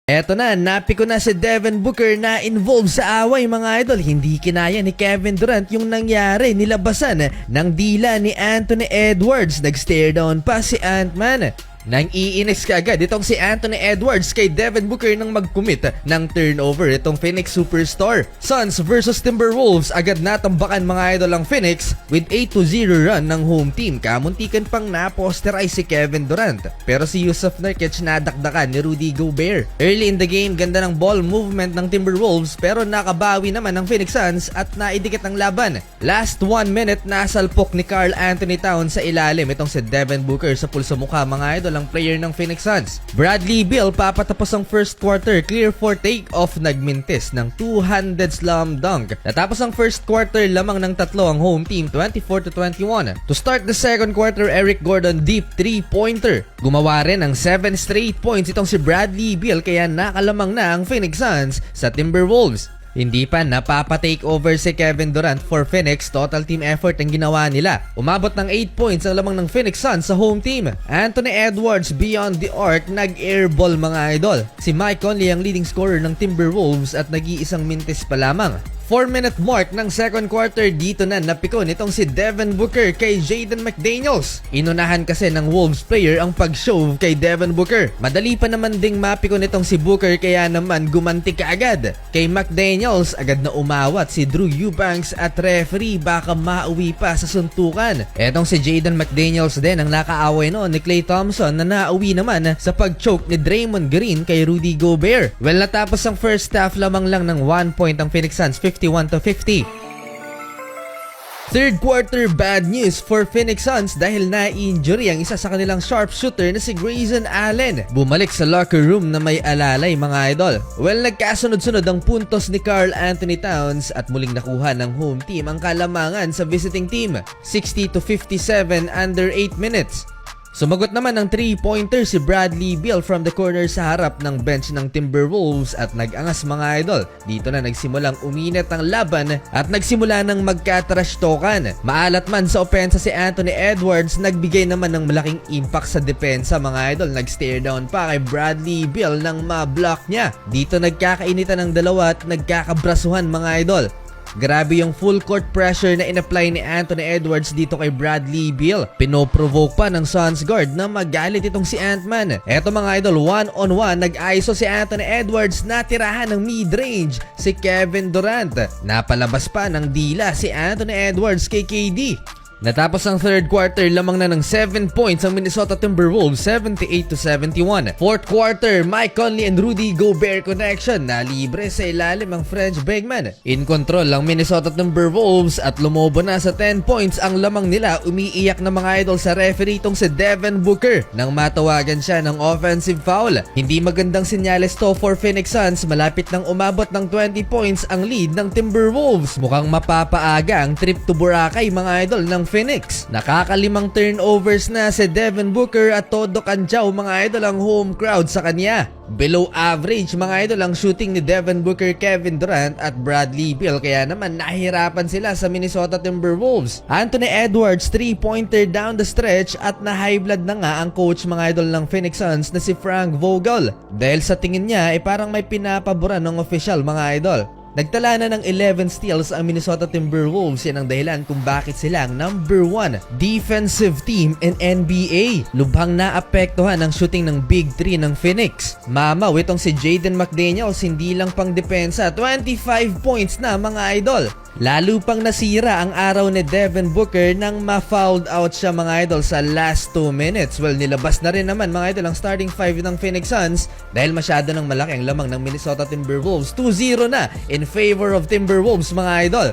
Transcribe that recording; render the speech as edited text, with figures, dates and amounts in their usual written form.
Eto na, napiko na si Devin Booker na involved sa away mga idol. Hindi kinaya ni Kevin Durant yung nangyari. Nilabasan ng dila ni Anthony Edwards. Nag-stare down pa si Ant-Man. Nang iinis ka agad itong si Anthony Edwards kay Devin Booker nang mag-commit ng turnover itong Phoenix Superstar. Suns versus Timberwolves, agad natambakan mga idol ang Phoenix with 8-0 run ng home team. Kamuntikan pang na-posterize si Kevin Durant. Pero si Jusuf Nurkic nadakdakan ni Rudy Gobert. Early in the game, ganda ng ball movement ng Timberwolves pero nakabawi naman ng Phoenix Suns at naidikit ang laban. Last 1 minute, nasalpok ni Karl Anthony Towns sa ilalim itong si Devin Booker sa pulso mukha mga idol ang player ng Phoenix Suns. Bradley Beal papatapos ang first quarter, clear for take-off, nagmintis ng two-handed slam dunk. Natapos ang first quarter, lamang ng tatlo ang home team, 24-21. To start the second quarter, Eric Gordon deep 3-pointer. Gumawa rin ng 7 straight points itong si Bradley Beal kaya nakalamang na ang Phoenix Suns sa Timberwolves. Hindi pa napapa-take over si Kevin Durant for Phoenix. Total team effort ang ginawa nila. Umabot ng 8 points ang lamang ng Phoenix Suns sa home team. Anthony Edwards beyond the arc, nag-airball mga idol. Si Mike Conley ang leading scorer ng Timberwolves at nag-iisang mintis pa lamang. 4-minute mark ng second quarter, dito na napiko nitong si Devin Booker kay Jaden McDaniels. Inunahan kasi ng Wolves player ang pag-shove kay Devin Booker. Madali pa naman ding mapiko nitong si Booker kaya naman gumanti ka agad. Kay McDaniels, agad na umawat si Drew Eubanks at referee, baka mauwi pa sa suntukan. Etong si Jaden McDaniels din ang nakaaway noon ni Klay Thompson na nauwi naman sa pag-choke ni Draymond Green kay Rudy Gobert. Well, natapos ang first half, lamang lang ng 1 point ang Phoenix Suns, 51-50. Third quarter, bad news for Phoenix Suns dahil na-injury ang isa sa kanilang sharpshooter na si Grayson Allen. Bumalik sa locker room na may alalay mga idol. Well, nagkasunod-sunod ang puntos ni Karl Anthony Towns at muling nakuha ng home team ang kalamangan sa visiting team, 60-57 under 8 minutes. Sumagot naman ng 3-pointer si Bradley Beal from the corner sa harap ng bench ng Timberwolves at nag-angas mga idol. Dito na nagsimulang uminit ang laban at nagsimula ng magka-trash talkan. Maalat man sa opensa si Anthony Edwards, nagbigay naman ng malaking impact sa depensa mga idol. Nag-stare down pa kay Bradley Beal nang ma-block niya. Dito nagkakainitan ng dalawa at nagkakabrasuhan mga idol. Grabe yung full court pressure na in-apply ni Anthony Edwards dito kay Bradley Beal. Pinoprovoke pa ng Suns guard na magalit itong si Ant-Man. Eto mga idol, 1-on-1, nag-ISO si Anthony Edwards, natirahan ng mid-range si Kevin Durant. Napalabas pa ng dila si Anthony Edwards kay KD. Natapos ang third quarter, lamang na ng 7 points ang Minnesota Timberwolves, 78-71. Fourth quarter, Mike Conley and Rudy Gobert connection. Nalibre sa ilalim ang French big man. In control ang Minnesota Timberwolves at lumobo na sa 10 points ang lamang nila. Umiiyak na mga idol sa referee itong si Devin Booker nang matawagan siya ng offensive foul. Hindi magandang senyales to for Phoenix Suns. Malapit nang umabot ng 20 points ang lead ng Timberwolves. Mukhang mapapaaga ang trip to Boracay mga idol ng Phoenix. Nakakalimang turnovers na si Devin Booker at todo kantsaw mga idol ang home crowd sa kanya. Below average mga idol ang shooting ni Devin Booker, Kevin Durant at Bradley Beal kaya naman nahihirapan sila sa Minnesota Timberwolves. Anthony Edwards 3-pointer down the stretch at na-high blood na nga ang coach mga idol ng Phoenix Suns na si Frank Vogel. Dahil sa tingin niya parang may pinapaboran ng official mga idol. Nagtala na ng 11 steals ang Minnesota Timberwolves. Yan ang dahilan kung bakit sila ang number 1 defensive team in NBA. Lubhang naapektuhan ang shooting ng Big 3 ng Phoenix. Mamaw itong si Jaden McDaniels, hindi lang pang depensa, 25 points na mga idol. Lalo pang nasira ang araw ni Devin Booker nang ma-fouled out siya mga idol sa last 2 minutes. Well, nilabas na rin naman mga idol ang starting 5 ng Phoenix Suns dahil masyado ng malaki ang lamang ng Minnesota Timberwolves. 2-0 na in favor of Timberwolves mga idol.